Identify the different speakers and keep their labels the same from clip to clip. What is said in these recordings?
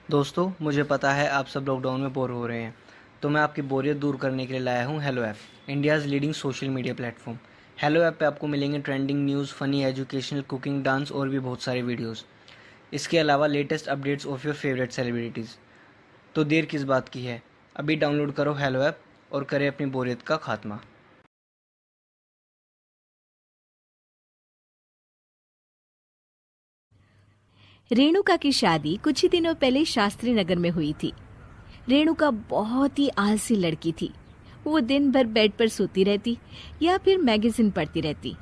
Speaker 1: दोस्तों, मुझे पता है आप सब लॉकडाउन में बोर हो रहे हैं, तो मैं आपकी बोरियत दूर करने के लिए लाया हूँ hello app, India's leading social media platform. Hello app पे आपको मिलेंगे trending news, funny, educational, cooking, dance और भी बहुत सारे वीडियोस। इसके अलावा latest updates of your favourite celebrities. तो देर किस बात की है, अभी डाउनलोड करो हेलो ऐप और करें अपनी बोरियत का खात्मा।
Speaker 2: रेणुका की शादी कुछ ही दिनों पहले शास्त्री नगर में हुई थी। रेणुका बहुत ही आलसी लड़की थी। वो दिन भर बेड पर सोती रहती या फिर मैगजीन पढ़ती रहती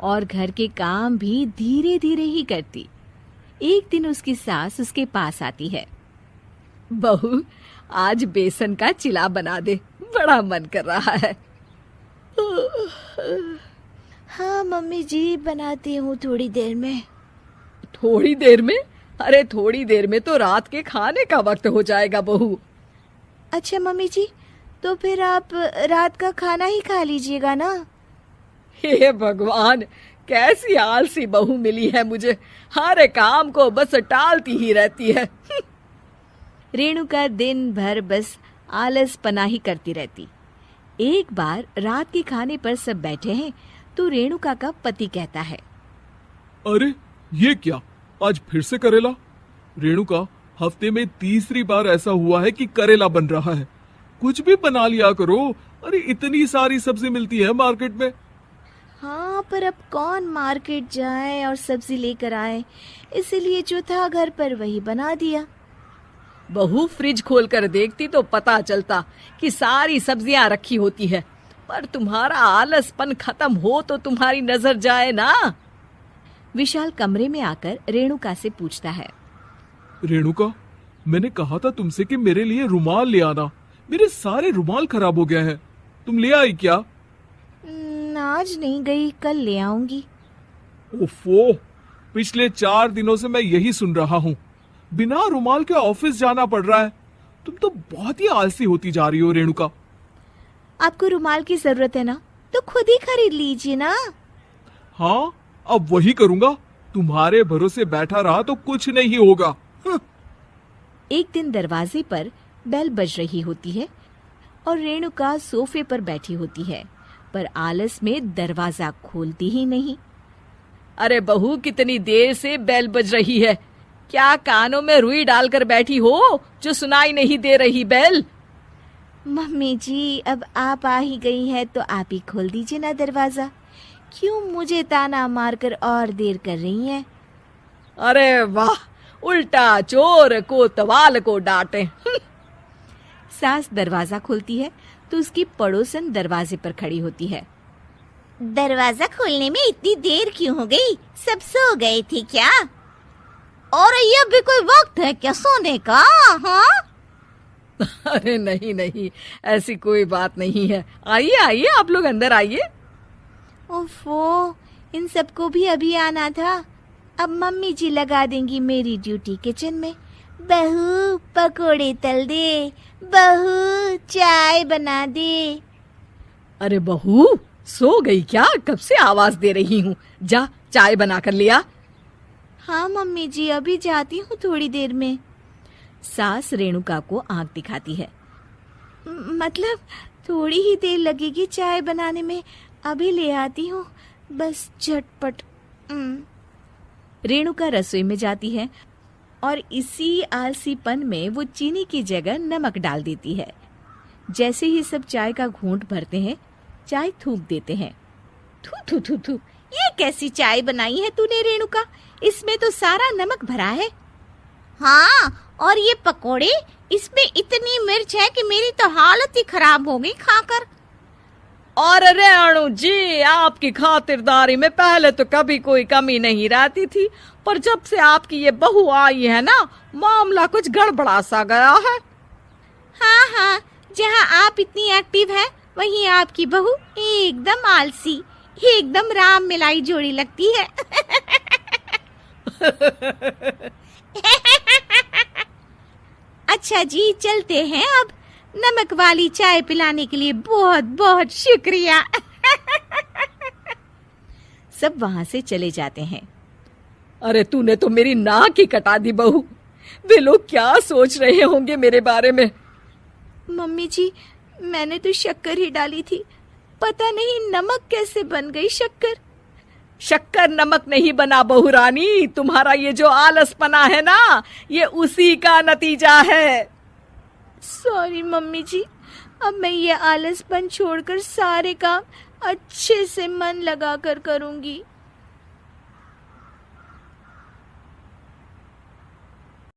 Speaker 2: और घर के काम भी धीरे धीरे ही करती। एक दिन उसकी सास उसके पास आती है। बहू, आज बेसन का चिला बना दे, बड़ा मन कर रहा है।
Speaker 3: हाँ मम्मी जी, बनाती हूँ थोड़ी देर में।
Speaker 2: थोड़ी देर में? अरे थोड़ी देर में तो रात के खाने का वक्त हो जाएगा बहू।
Speaker 3: अच्छा मम्मी जी, तो फिर आप रात का खाना ही खा लीजिएगा ना।
Speaker 2: हे भगवान, कैसी आलसी बहू मिली है मुझे। हर काम को बस टालती ही रहती है। रेणुका दिन भर बस आलस पना ही करती रहती। एक बार रात के खाने पर सब बैठे हैं तो रेणुका का पति कहता है,
Speaker 4: अरे ये क्या, आज फिर से करेला? रेणुका, हफ्ते में तीसरी बार ऐसा हुआ है कि करेला बन रहा है। कुछ भी बना लिया करो। अरे इतनी सारी सब्जी मिलती है मार्केट में।
Speaker 3: हाँ, पर अब कौन मार्केट जाए और सब्जी लेकर आए, इसीलिए जो था घर पर वही बना दिया।
Speaker 2: बहू फ्रिज खोल कर देखती तो पता चलता कि सारी सब्जियां रखी होती है। पर तुम्हारा आलसपन खत्म हो तो तुम्हारी नजर जाए ना। विशाल कमरे में आकर रेणुका से पूछता है,
Speaker 4: रेणुका, मैंने कहा था तुमसे कि मेरे लिए रुमाल ले आना। मेरे सारे रुमाल खराब हो गए हैं। तुम ले आई क्या?
Speaker 3: आज नहीं गई, कल ले आऊंगी।
Speaker 4: ओफो, पिछले 4 दिनों से मैं यही सुन रहा हूँ। बिना रुमाल के ऑफिस जाना पड़ रहा है। तुम तो बहुत ही आलसी होती जा रही हो रेणुका।
Speaker 3: आपको रुमाल की जरूरत है ना, तो खुद ही खरीद लीजिए ना।
Speaker 4: हाँ, अब वही करूंगा। तुम्हारे भरोसे बैठा रहा तो कुछ नहीं होगा।
Speaker 2: एक दिन दरवाजे पर बेल बज रही होती है और रेणुका सोफे पर बैठी होती है, पर आलस में दरवाजा खोलती ही नहीं। अरे बहू, कितनी देर से बेल बज रही है। क्या कानों में रुई डालकर बैठी हो जो सुनाई नहीं दे रही बेल?
Speaker 3: मम्मी जी, अब आप आ ही गई हैं तो आप ही खोल दीजिए ना दरवाजा। क्यों मुझे ताना मारकर और देर कर रही हैं?
Speaker 2: अरे वाह, उल्टा चोर को तवाल को डांटे। सास दरवाजा खोलती है तो उसकी पड़ोसन दरवाजे पर खड़ी होती है।
Speaker 3: दरवाजा खोलने में इतनी देर क्यों हो गई? सब सो गए थे क्या? और ये भी कोई वक्त है क्या सोने का? हाँ?
Speaker 2: अरे नहीं नहीं, ऐसी कोई बात नहीं है। आइए आइए, आप लोग अंदर आइए।
Speaker 3: ओफो, इन सबको भी अभी आना था। अब मम्मी जी लगा देंगी मेरी ड्यूटी किचन में। बहू पकोड़े तल दे, बहू चाय बना दे।
Speaker 2: अरे बहू, सो गई क्या? कब से आवाज दे रही हूँ। जा चाय बना कर लिया।
Speaker 3: हाँ मम्मी जी, अभी जाती हूँ थोड़ी देर में।
Speaker 2: सास रेणुका को आंख दिखाती है।
Speaker 3: मतलब थोड़ी ही देर लगेगी चाय बनाने में, अभी ले आती हूँ, बस झटपट।
Speaker 2: रेणुका रसोई में जाती है और इसी आलसीपन में वो चीनी की जगह नमक डाल देती है। जैसे ही सब चाय का घूंट भरते हैं, चाय थूक देते हैं।
Speaker 3: थू थू थू थू, ये कैसी चाय बनाई है तूने रेणुका? इसमें तो सारा नमक भरा है। हाँ, और ये पकोड़े, इसमें इतनी मिर्च है कि मेरी तो हालत ही खराब हो गई खाकर।
Speaker 2: और रेणु जी, आपकी खातिरदारी में पहले तो कभी कोई कमी नहीं रहती थी, पर जब से आपकी ये बहू आई है ना, मामला कुछ गड़बड़ा सा गया है।
Speaker 3: हाँ हाँ, जहाँ आप इतनी एक्टिव हैं, वहीं आपकी बहू एकदम आलसी, एकदम राम मिलाई जोड़ी लगती है। अच्छा जी, चलते हैं अब। नमक वाली चाय पिलाने के लिए बहुत बहुत शुक्रिया।
Speaker 2: सब वहां से चले जाते हैं। अरे तूने तो मेरी नाक ही कटा दी बहू। वे लोग क्या सोच रहे होंगे मेरे बारे में।
Speaker 3: मम्मी जी, मैंने तो शक्कर ही डाली थी, पता नहीं नमक कैसे बन गई शक्कर।
Speaker 2: शक्कर नमक नहीं बना बहू रानी, तुम्हारा ये जो आलसपना है ना, ये उसी का नतीजा है।
Speaker 3: सॉरी मम्मी जी, अब मैं ये आलसपन छोड़कर सारे काम अच्छे से मन लगाकर करूंगी।